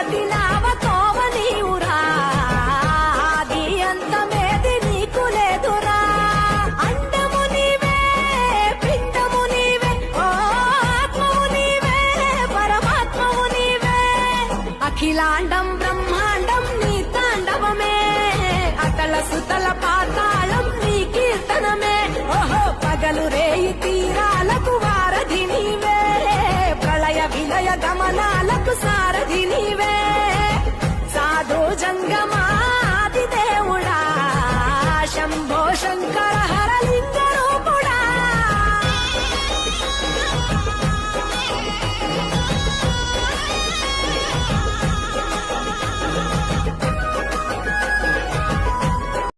ప్రగతి నావ తోవ నీవురా ఆది అంతమేది నీకు లేదురా అండము నీవే పిండము నీవే ఓ ఆత్మము నీవే పరమాత్మము నీవే అఖిలాండం బ్రహ్మాండం నీ తాండవమే అతల సుతల పాతాళం నీ కీర్తనమే ఓహో పగలు రేయి తీరాలకు వారధి నీవే ప్రళయ విలయ గమనాలకు సారథి నీవే సాధు జంగమాది దేవుడా శంభో శంకర